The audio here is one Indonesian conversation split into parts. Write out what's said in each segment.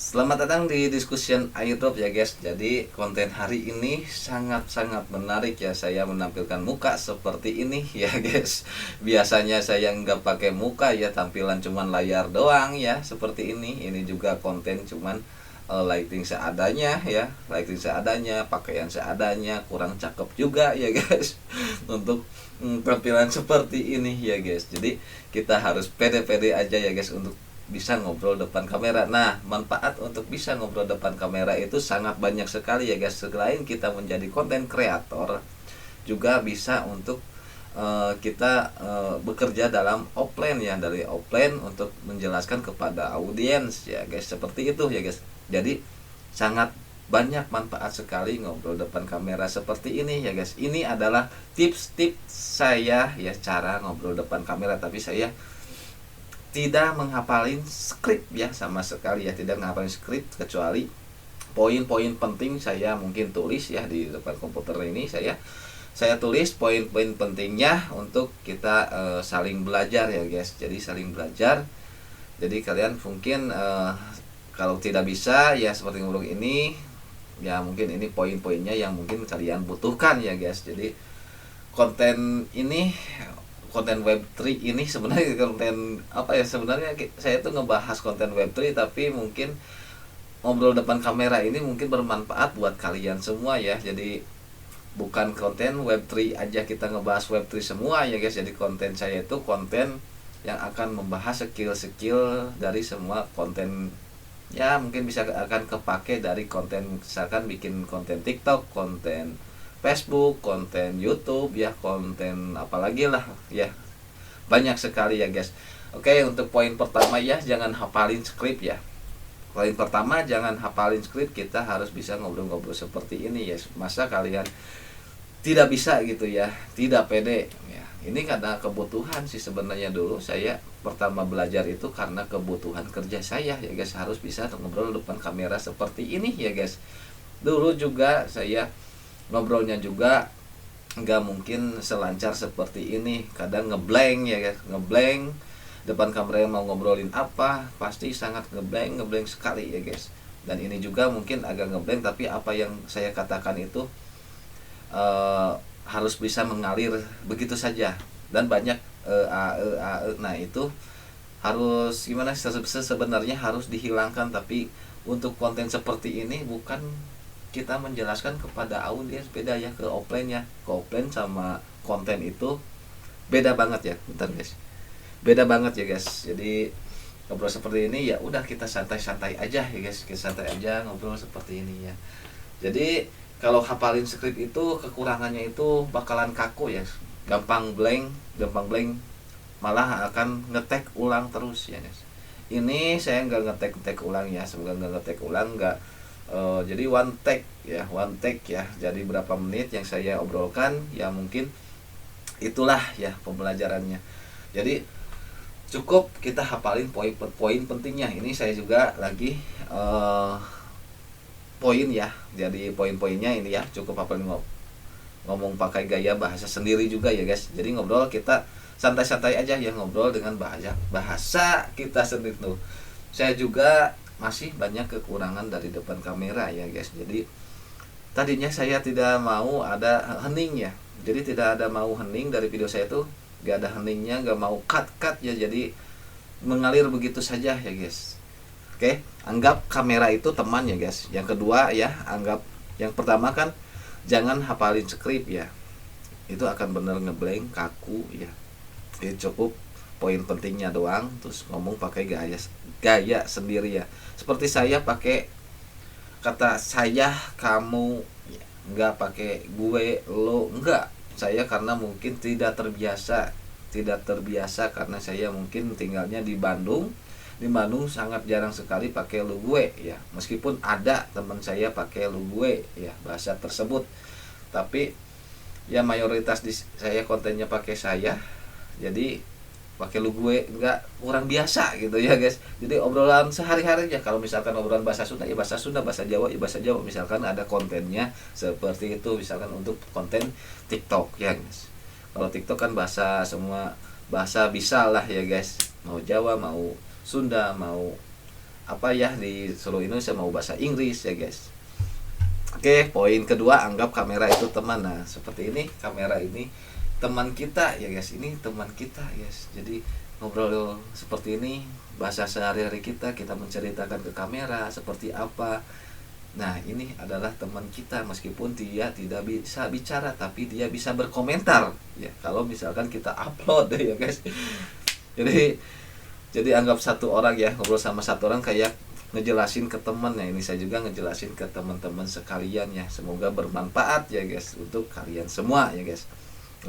Selamat datang di Discussion Airdrop ya guys. Jadi konten hari ini sangat-sangat menarik ya. Saya menampilkan muka seperti ini ya guys. Biasanya saya nggak pakai muka ya, tampilan cuman layar doang ya seperti ini. Ini juga konten cuman lighting seadanya ya, lighting seadanya, pakaian seadanya, kurang cakep juga ya guys. Untuk tampilan seperti ini ya guys. Jadi kita harus pede-pede aja ya guys untuk bisa ngobrol depan kamera. Nah, manfaat untuk bisa ngobrol depan kamera itu sangat banyak sekali ya guys. Selain kita menjadi konten kreator, juga bisa untuk kita bekerja dalam offline ya, dari offline untuk menjelaskan kepada audiens ya guys. Seperti itu ya guys. Jadi sangat banyak manfaat sekali ngobrol depan kamera seperti ini ya guys. Ini adalah tips-tips saya ya, cara ngobrol depan kamera, tapi saya tidak menghafalin skrip ya, sama sekali ya, tidak menghafalin skrip, kecuali poin-poin penting saya mungkin tulis ya di depan komputer ini. Saya tulis poin-poin pentingnya untuk kita saling belajar ya guys. Jadi saling belajar. Jadi kalian mungkin kalau tidak bisa ya seperti ngurung ini ya, mungkin ini poin-poinnya yang mungkin kalian butuhkan ya guys. Jadi konten ini, konten Web3 ini sebenarnya konten apa ya, sebenarnya saya tuh ngebahas konten Web3, tapi mungkin ngobrol depan kamera ini mungkin bermanfaat buat kalian semua ya. Jadi bukan konten Web3 aja kita ngebahas Web3 semua ya guys. Jadi konten saya itu konten yang akan membahas skill-skill dari semua konten ya, mungkin bisa akan kepake dari konten, misalkan bikin konten TikTok, konten Facebook, konten YouTube ya, konten apalagi lah ya, banyak sekali ya guys. Oke, untuk poin pertama ya, jangan hafalin skrip ya. Poin pertama, jangan hafalin skrip, kita harus bisa ngobrol-ngobrol seperti ini ya. Masa kalian tidak bisa gitu ya, tidak pede ya. Ini karena kebutuhan sih sebenarnya. Dulu saya pertama belajar itu karena kebutuhan kerja saya ya guys, harus bisa ngobrol depan kamera seperti ini ya guys. Dulu juga saya ngobrolnya juga nggak mungkin selancar seperti ini, kadang ngeblank ya guys, ngeblank depan kamera. Mau ngobrolin apa pasti sangat ngeblank sekali ya guys. Dan ini juga mungkin agak ngeblank, tapi apa yang saya katakan itu harus bisa mengalir begitu saja, dan banyak nah itu harus gimana, sebenarnya harus dihilangkan. Tapi untuk konten seperti ini bukan kita menjelaskan kepada audiens, beda ya. Ke offline ya, ke offline sama konten itu beda banget ya. Bentar guys, beda banget ya guys. Jadi ngobrol seperti ini ya udah, kita santai-santai aja ya guys, kita santai aja ngobrol seperti ini ya. Jadi kalau hafalin skrip itu kekurangannya itu bakalan kaku ya, gampang blank, malah akan ngetek ulang terus ya guys. Ini saya nggak ngetek ulang ya, semoga nggak ngetek ulang, nggak. Jadi one take ya. Jadi berapa menit yang saya obrolkan ya, mungkin itulah ya pembelajarannya. Jadi cukup kita hafalin poin-poin pentingnya. Ini saya juga lagi poin ya. Jadi poin-poinnya ini ya, cukup hafalin, ngomong pakai gaya bahasa sendiri juga ya guys. Jadi ngobrol kita santai-santai aja ya, ngobrol dengan bahasa kita sendiri tuh. Saya juga masih banyak kekurangan dari depan kamera ya guys. Jadi tadinya saya tidak mau ada hening ya. Jadi tidak ada mau hening dari video saya tuh, gak ada heningnya, gak mau cut ya. Jadi mengalir begitu saja ya guys. Oke, anggap kamera itu teman ya guys. Yang kedua ya, anggap yang pertama kan jangan hafalin skrip ya. Itu akan bener ngeblank, kaku ya. Jadi cukup poin pentingnya doang, terus ngomong pakai gaya sendiri ya. Seperti saya pakai kata saya, kamu ya, nggak pakai gue, lo, enggak. Saya karena mungkin tidak terbiasa karena saya mungkin tinggalnya di Bandung. Di Bandung sangat jarang sekali pakai lu gue ya. Meskipun ada teman saya pakai lu gue ya, bahasa tersebut, tapi ya mayoritas saya kontennya pakai saya. Jadi pakai lu gue enggak, kurang biasa gitu ya guys. Jadi obrolan sehari-hari ya, kalau misalkan obrolan bahasa Sunda ya bahasa Sunda, bahasa Jawa ya bahasa Jawa, misalkan ada kontennya seperti itu. Misalkan untuk konten TikTok ya guys, kalau TikTok kan bahasa, semua bahasa bisa lah ya guys, mau Jawa, mau Sunda, mau apa ya, di seluruh Indonesia mau bahasa Inggris ya guys. Oke, poin kedua, anggap kamera itu teman. Nah, seperti ini, kamera ini teman kita ya guys. Ini teman kita guys. Jadi ngobrol seperti ini, bahasa sehari-hari kita menceritakan ke kamera seperti apa. Nah, ini adalah teman kita, meskipun dia tidak bisa bicara tapi dia bisa berkomentar ya. Kalau misalkan kita upload ya guys. Jadi anggap satu orang ya, ngobrol sama satu orang kayak ngejelasin ke temen ya. Ini saya juga ngejelasin ke teman-teman sekalian ya. Semoga bermanfaat ya guys untuk kalian semua ya guys.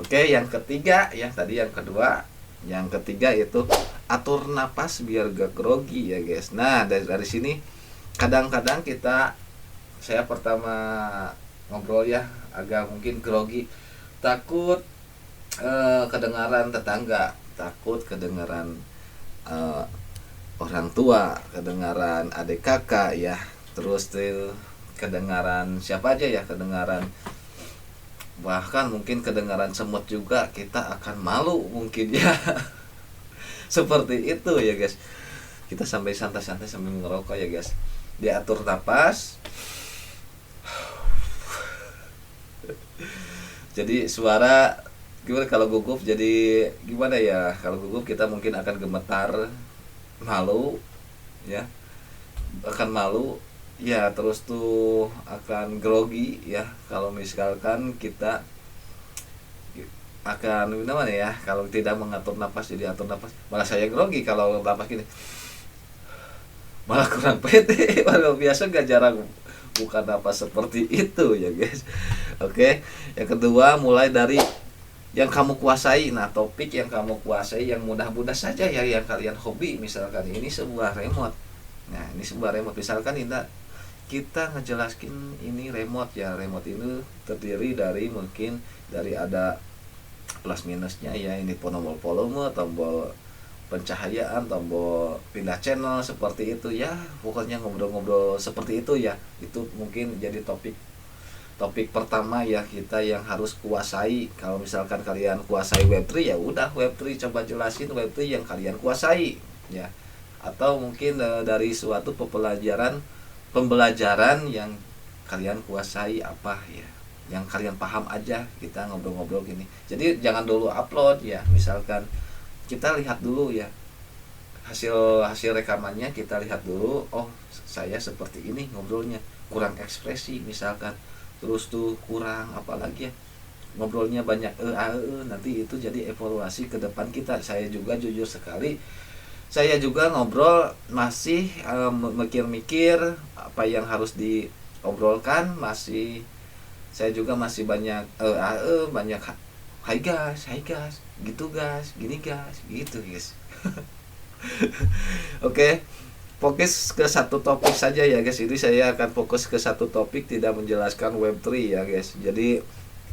Oke, yang ketiga ya, tadi yang kedua, yang ketiga itu atur napas biar gak grogi ya guys. Nah, dari sini kadang-kadang saya pertama ngobrol ya agak mungkin grogi, takut kedengaran tetangga, takut kedengaran orang tua, kedengaran adik kakak ya, terus tuh kedengaran siapa aja ya, kedengaran, bahkan mungkin kedengaran semut juga kita akan malu mungkin ya. Seperti itu ya guys. Kita sampai santai-santai sambil ngerokok ya guys. Diatur napas. Jadi suara gimana kalau gugup, jadi gimana ya, kalau gugup kita mungkin akan gemetar, malu ya, akan malu ya, terus tuh akan grogi ya kalau misalkan kita akan gimana ya kalau tidak mengatur napas. Jadi atur napas, malah saya grogi kalau napas gini, malah kurang pede. Malah biasa gak jarang buka napas seperti itu ya guys. Oke, yang kedua mulai dari yang kamu kuasai. Nah, topik yang kamu kuasai yang mudah-mudah saja ya, yang kalian hobi. Misalkan ini sebuah remote. Nah, ini sebuah remote. Misalkan kita ngejelaskin ini remote ya. Remote ini terdiri dari mungkin dari ada plus minusnya ya. Ini tombol volume, tombol pencahayaan, tombol pindah channel, seperti itu ya. Pokoknya ngobrol-ngobrol seperti itu ya. Itu mungkin jadi topik pertama ya, kita yang harus kuasai. Kalau misalkan kalian kuasai Web3 ya udah Web3, coba jelasin Web3 yang kalian kuasai ya. Atau mungkin dari suatu pembelajaran yang kalian kuasai apa ya, yang kalian paham aja, kita ngobrol-ngobrol gini. Jadi jangan dulu upload ya. Misalkan kita lihat dulu ya hasil rekamannya, kita lihat dulu, oh saya seperti ini ngobrolnya, kurang ekspresi misalkan, terus tuh kurang apalagi ya, ngobrolnya banyak nanti itu jadi evaluasi ke depan kita. Saya juga jujur sekali, saya juga ngobrol masih mikir-mikir apa yang harus diobrolkan, saya juga masih banyak banyak hai guys gitu guys, gini guys, gitu guys. Oke, fokus ke satu topik saja ya guys. Ini saya akan fokus ke satu topik, tidak menjelaskan Web3 ya guys. Jadi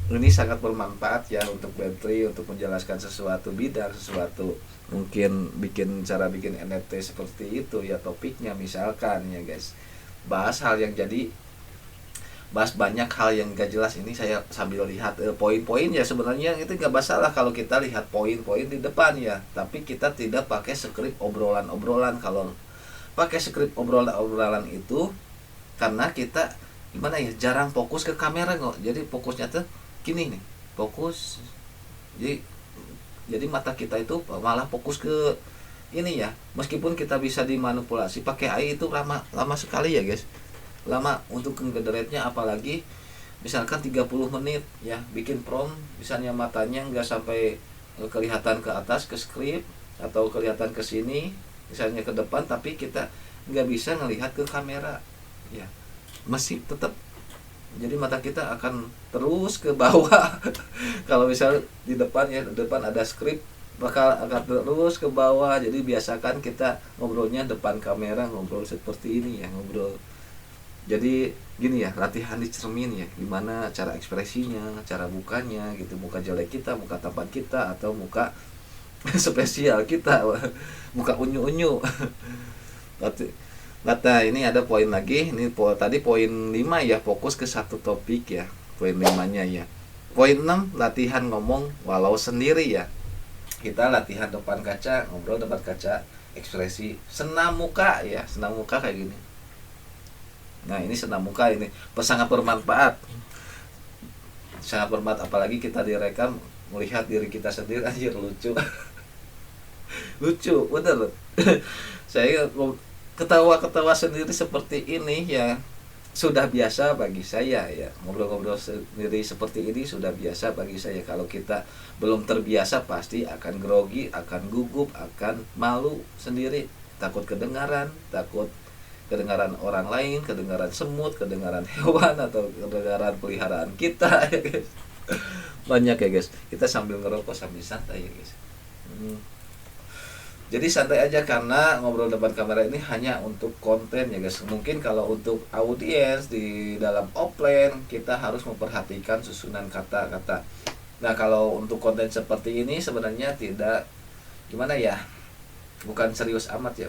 ini sangat bermanfaat ya untuk Web3, untuk menjelaskan sesuatu bidang, sesuatu mungkin cara bikin NFT seperti itu ya topiknya. Misalkan ya guys, bahas banyak hal yang gak jelas. Ini saya sambil lihat poin-poin ya. Sebenarnya itu gak masalah kalau kita lihat poin-poin di depan ya, tapi kita tidak pakai skrip obrolan-obrolan. Kalau pakai skrip obrolan itu karena kita gimana ya, jarang fokus ke kamera kok. Jadi fokusnya tuh gini nih, fokus. Jadi mata kita itu malah fokus ke ini ya. Meskipun kita bisa dimanipulasi pakai AI, itu lama sekali ya guys. Lama untuk ngederetnya, apalagi misalkan 30 menit ya bikin prompt, misalnya matanya nggak sampai kelihatan ke atas ke skrip, atau kelihatan ke sini misalnya ke depan, tapi kita nggak bisa ngelihat ke kamera ya, masih tetap, jadi mata kita akan terus ke bawah. Kalau misal di depan ada skrip, bakal akan terus ke bawah. Jadi biasakan kita ngobrolnya depan kamera, ngobrol seperti ini ya, ngobrol. Jadi gini ya, latihan di cermin ya, gimana cara ekspresinya, cara bukanya gitu, muka jelek kita, muka tampan kita, atau muka spesial kita, muka unyu-unyu. Nah, ini ada poin lagi. Ini tadi poin 5 ya, fokus ke satu topik ya. Poin 5-nya ya. Poin 6, latihan ngomong walau sendiri ya. Kita latihan depan kaca, ngobrol depan kaca. ekspresi senam muka ya, senam muka kayak gini. Nah ini senam muka ini sangat bermanfaat, sangat bermanfaat, apalagi kita direkam melihat diri kita sendiri, anjir lucu. Lucu bener. Saya ketawa-ketawa sendiri seperti ini ya sudah biasa bagi saya ya. Ngobrol-ngobrol sendiri seperti ini sudah biasa bagi saya. Kalau kita belum terbiasa pasti akan grogi, akan gugup, akan malu sendiri, takut kedengaran, takut kedengaran orang lain, kedengaran semut, kedengaran hewan, atau kedengaran peliharaan kita ya guys. Banyak ya guys. Kita sambil ngerokok sambil santai ya guys. Jadi santai aja, karena ngobrol depan kamera ini hanya untuk konten ya guys. Mungkin kalau untuk audiens di dalam offline kita harus memperhatikan susunan kata-kata. Nah kalau untuk konten seperti ini sebenarnya tidak gimana ya, bukan serius amat ya.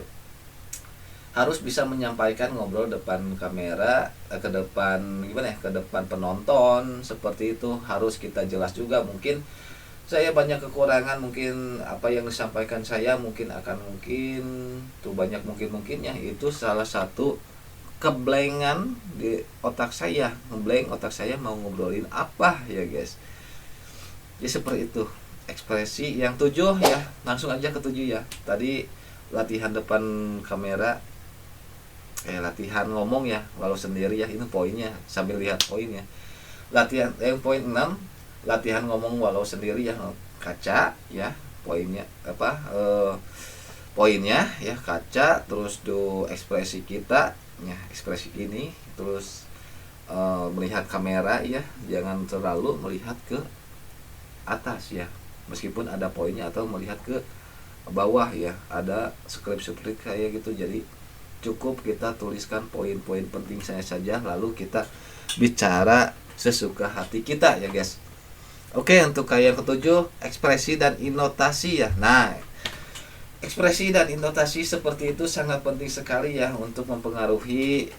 Harus bisa menyampaikan ngobrol depan kamera, ke depan gimana ya, ke depan penonton seperti itu. Harus kita jelas juga. Mungkin saya banyak kekurangan, mungkin apa yang disampaikan saya mungkin tuh banyak mungkinnya, itu salah satu keblengan di otak saya, ngeblank otak saya mau ngobrolin apa ya guys. Ya seperti itu. Ekspresi yang 7 ya, langsung aja ke 7 ya. Tadi latihan depan kamera, latihan ngomong ya walau sendiri ya, ini poinnya sambil lihat poinnya. Latihan poin 6, latihan ngomong walau sendiri ya, kaca ya poinnya poinnya ya, kaca, terus do ekspresi kita ya, ekspresi ini, terus melihat kamera ya, jangan terlalu melihat ke atas ya, meskipun ada poinnya, atau melihat ke bawah ya, ada skrip kayak gitu. Jadi cukup kita tuliskan poin-poin penting saya saja, lalu kita bicara sesuka hati kita ya guys. Oke, untuk yang ketujuh, ekspresi dan intonasi ya. Nah, ekspresi dan intonasi seperti itu sangat penting sekali ya untuk mempengaruhi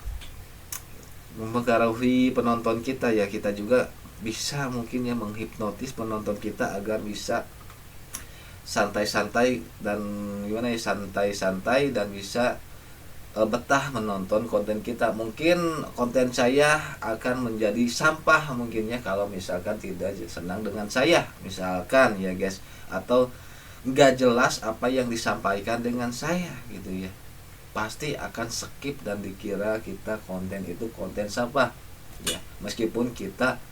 penonton kita ya. Kita juga bisa mungkin ya menghipnotis penonton kita agar bisa santai-santai dan gimana ya, santai-santai dan bisa betah menonton konten kita. Mungkin konten saya akan menjadi sampah mungkinnya kalau misalkan tidak senang dengan saya misalkan ya guys, atau nggak jelas apa yang disampaikan dengan saya gitu ya, pasti akan skip dan dikira kita konten itu konten sampah ya, meskipun kita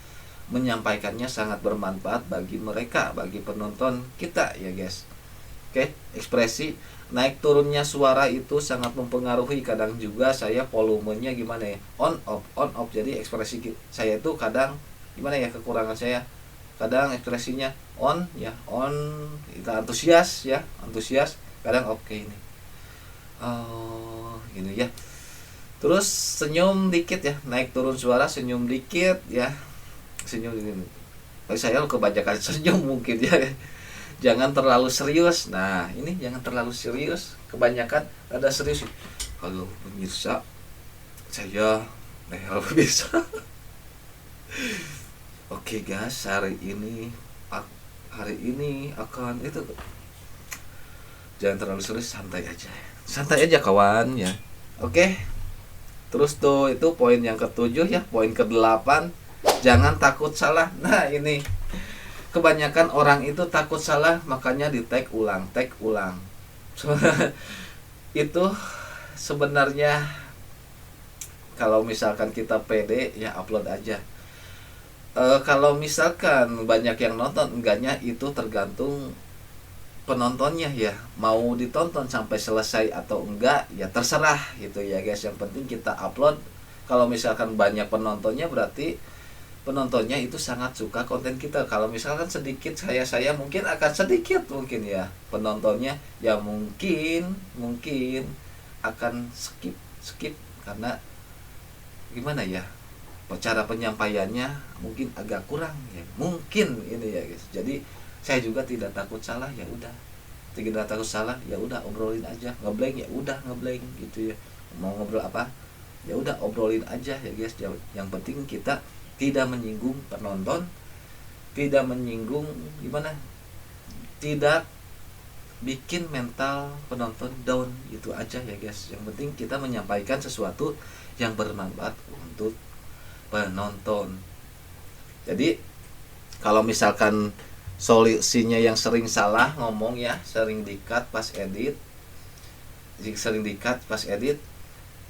menyampaikannya sangat bermanfaat bagi mereka, bagi penonton kita ya guys. Oke, ekspresi naik turunnya suara itu sangat mempengaruhi. Kadang juga saya volumenya gimana ya, on off. Jadi ekspresi saya itu kadang gimana ya, kekurangan saya, kadang ekspresinya on ya, on kita antusias, kadang oke ini gini ya. Terus senyum dikit ya, naik turun suara, senyum dikit ya, senyum gini. Saya kebanyakan senyum mungkin ya. Jangan terlalu serius. Nah ini jangan terlalu serius, kebanyakan ada serius. Halo pemirsa, saya bisa. Oke guys, hari ini akan itu. Jangan terlalu serius, santai aja kawan ya. Oke, terus tuh itu poin yang ketujuh ya. Poin ke-8, jangan takut salah. Nah ini kebanyakan orang itu takut salah, makanya di tag ulang. Itu sebenarnya kalau misalkan kita pede ya upload aja. Kalau misalkan banyak yang nonton enggaknya, itu tergantung penontonnya ya, mau ditonton sampai selesai atau enggak ya terserah gitu ya guys. Yang penting kita upload. Kalau misalkan banyak penontonnya berarti penontonnya itu sangat suka konten kita. Kalau misalkan sedikit, saya mungkin akan sedikit mungkin ya penontonnya ya, mungkin akan skip karena gimana ya, cara penyampaiannya mungkin agak kurang ya, mungkin ini ya guys. Jadi saya juga tidak takut salah, ya udah obrolin aja, ngeblank ya udah ngeblank gitu ya, mau ngobrol apa ya udah obrolin aja ya guys. Yang penting kita tidak menyinggung penonton, tidak menyinggung gimana, tidak bikin mental penonton down. Itu aja ya guys, yang penting kita menyampaikan sesuatu yang bermanfaat untuk penonton. Jadi kalau misalkan solusinya yang sering salah ngomong ya, sering di-cut pas edit,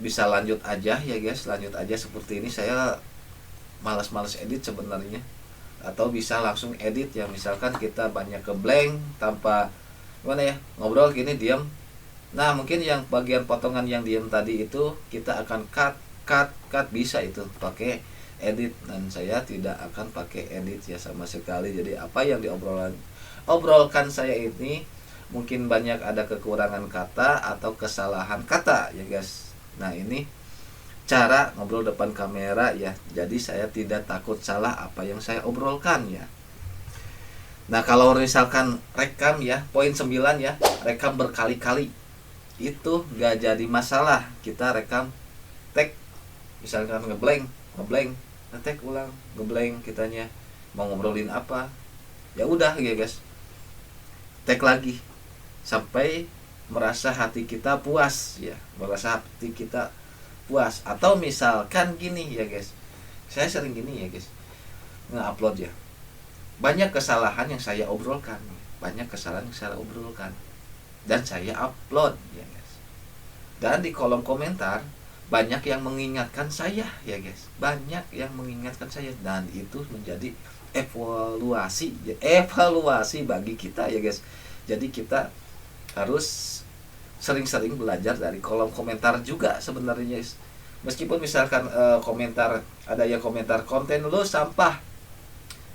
bisa lanjut aja ya guys, lanjut aja seperti ini. Saya malas-malas edit sebenarnya, atau bisa langsung edit ya, misalkan kita banyak ke blank tanpa gimana ya, ngobrol gini diam. Nah mungkin yang bagian potongan yang diam tadi itu kita akan cut bisa itu pakai edit, dan saya tidak akan pakai edit ya sama sekali. Jadi apa yang obrolkan saya ini mungkin banyak ada kekurangan kata atau kesalahan kata ya guys. Nah ini cara ngobrol depan kamera ya, jadi saya tidak takut salah apa yang saya obrolkan ya. Nah kalau misalkan rekam ya, poin 9 ya, rekam berkali-kali itu gak jadi masalah. Kita rekam tag, misalkan ngeblank, ngetek ulang, ngeblank kitanya mau ngobrolin apa, ya udah ya guys, tag lagi sampai merasa hati kita puas ya, puas. Atau misalkan gini ya guys, saya sering gini ya guys, nge-upload ya, banyak kesalahan yang saya obrolkan, dan saya upload ya guys. Dan di kolom komentar banyak yang mengingatkan saya ya guys, dan itu menjadi evaluasi bagi kita ya guys. Jadi kita harus sering-sering belajar dari kolom komentar juga sebenarnya guys. Meskipun misalkan komentar, ada yang komentar konten lo sampah,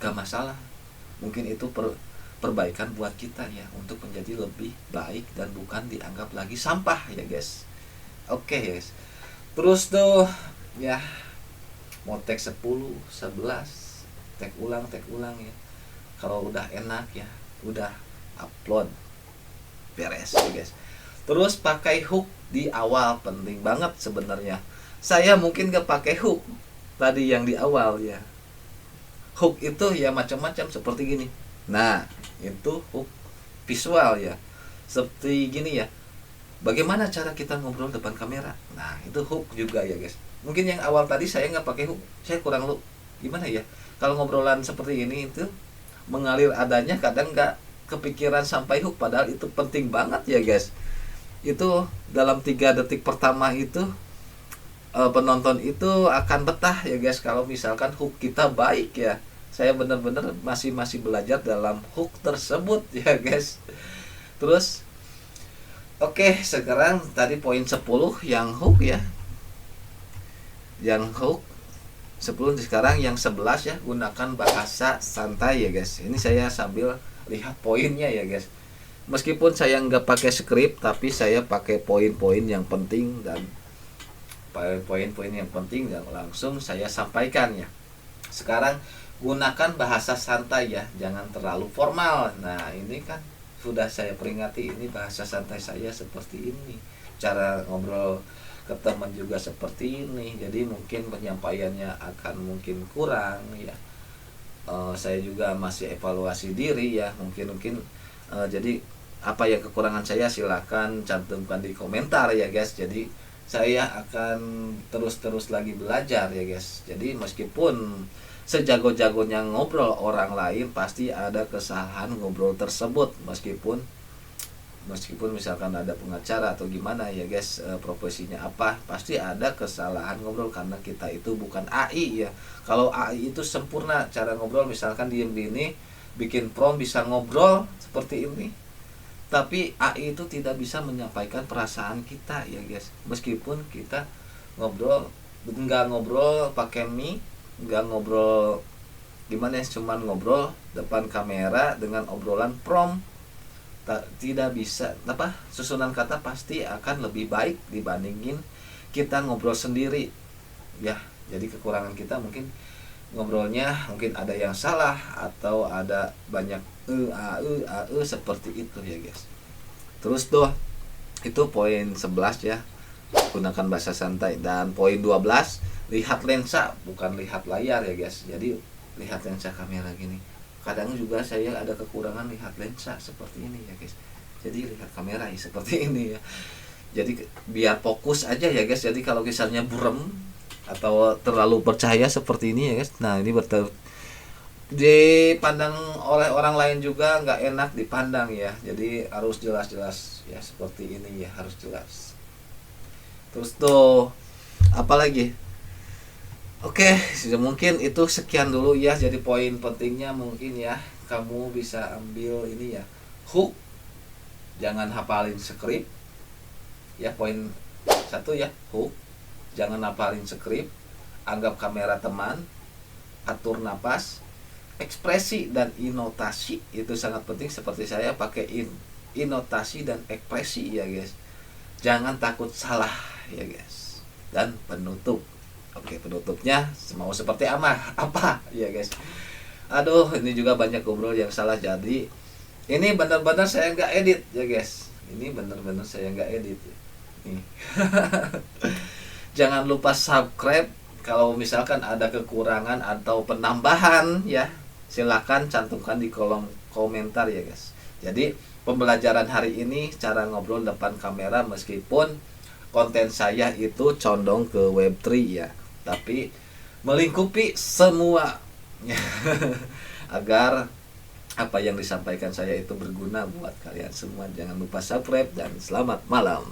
gak masalah, mungkin itu perbaikan buat kita ya, untuk menjadi lebih baik dan bukan dianggap lagi sampah ya guys. Oke guys, terus tuh ya, mau tag 10, 11, tag ulang ya. Kalau udah enak ya, udah upload, beres ya guys. Terus pakai hook di awal, penting banget sebenarnya. Saya mungkin gak pakai hook tadi yang di awal ya. Hook itu ya macam-macam seperti gini. Nah itu hook visual ya, seperti gini ya, bagaimana cara kita ngobrol depan kamera. Nah itu hook juga ya guys. Mungkin yang awal tadi saya nggak pakai hook, saya kurang gimana ya, kalau ngobrolan seperti ini itu mengalir adanya, kadang nggak kepikiran sampai hook, padahal itu penting banget ya guys. Itu dalam 3 detik pertama itu penonton itu akan betah ya guys, kalau misalkan hook kita baik ya. Saya benar-benar masih belajar dalam hook tersebut ya guys. Terus oke, sekarang tadi poin 10 yang hook ya, yang hook 10. Sekarang yang 11 ya, gunakan bahasa santai ya guys. Ini saya sambil lihat poinnya ya guys. Meskipun saya nggak pakai skrip, tapi saya pakai poin-poin yang penting, dan langsung saya sampaikan ya. Sekarang gunakan bahasa santai ya, jangan terlalu formal. Nah ini kan sudah saya peringati, ini bahasa santai saya seperti ini, cara ngobrol ke teman juga seperti ini. Jadi mungkin penyampaiannya akan mungkin kurang ya. Saya juga masih evaluasi diri ya, mungkin jadi apa yang kekurangan saya silahkan cantumkan di komentar ya guys. Jadi saya akan terus lagi belajar ya guys. Jadi meskipun sejago-jagonya ngobrol orang lain, pasti ada kesalahan ngobrol tersebut. Meskipun misalkan ada pengacara atau gimana ya guys, profesinya apa, pasti ada kesalahan ngobrol, karena kita itu bukan AI ya. Kalau AI itu sempurna cara ngobrol, misalkan diem gini bikin prompt bisa ngobrol seperti ini, tapi AI itu tidak bisa menyampaikan perasaan kita ya guys. Meskipun kita nggak ngobrol pakai mic, nggak ngobrol gimana ya, cuman ngobrol depan kamera dengan obrolan prompt, tidak bisa susunan kata pasti akan lebih baik dibandingin kita ngobrol sendiri ya. Jadi kekurangan kita mungkin ngobrolnya mungkin ada yang salah, atau ada banyak seperti itu ya guys. Terus tuh itu poin 11 ya, gunakan bahasa santai. Dan poin 12, lihat lensa bukan lihat layar ya guys. Jadi lihat lensa kamera gini. Kadang juga saya ada kekurangan lihat lensa seperti ini ya guys. Jadi lihat kamera ya seperti ini ya. Jadi biar fokus aja ya guys. Jadi kalau misalnya burem atau terlalu percaya seperti ini ya guys, nah ini dipandang oleh orang lain juga nggak enak dipandang ya. Jadi harus jelas-jelas ya, seperti ini ya, harus jelas. Terus tuh apa lagi? Oke, mungkin itu sekian dulu ya. Jadi poin pentingnya mungkin ya, kamu bisa ambil ini ya, hook, jangan hafalin skrip ya. Poin satu ya, hook, jangan hafalin skrip, anggap kamera teman, atur napas, ekspresi dan inotasi itu sangat penting. Seperti saya pakai inotasi dan ekspresi ya guys. Jangan takut salah ya guys. Dan penutup, oke, penutupnya mau seperti apa ya guys. Aduh, ini juga banyak ngobrol yang salah. Jadi ini benar-benar saya nggak edit ya guys. Ini benar-benar saya nggak edit ya. Nih. Jangan lupa subscribe. Kalau misalkan ada kekurangan atau penambahan ya, silakan cantumkan di kolom komentar ya guys. Jadi pembelajaran hari ini cara ngobrol depan kamera, meskipun konten saya itu condong ke Web3 ya, tapi melingkupi semua agar apa yang disampaikan saya itu berguna buat kalian semua. Jangan lupa subscribe dan selamat malam.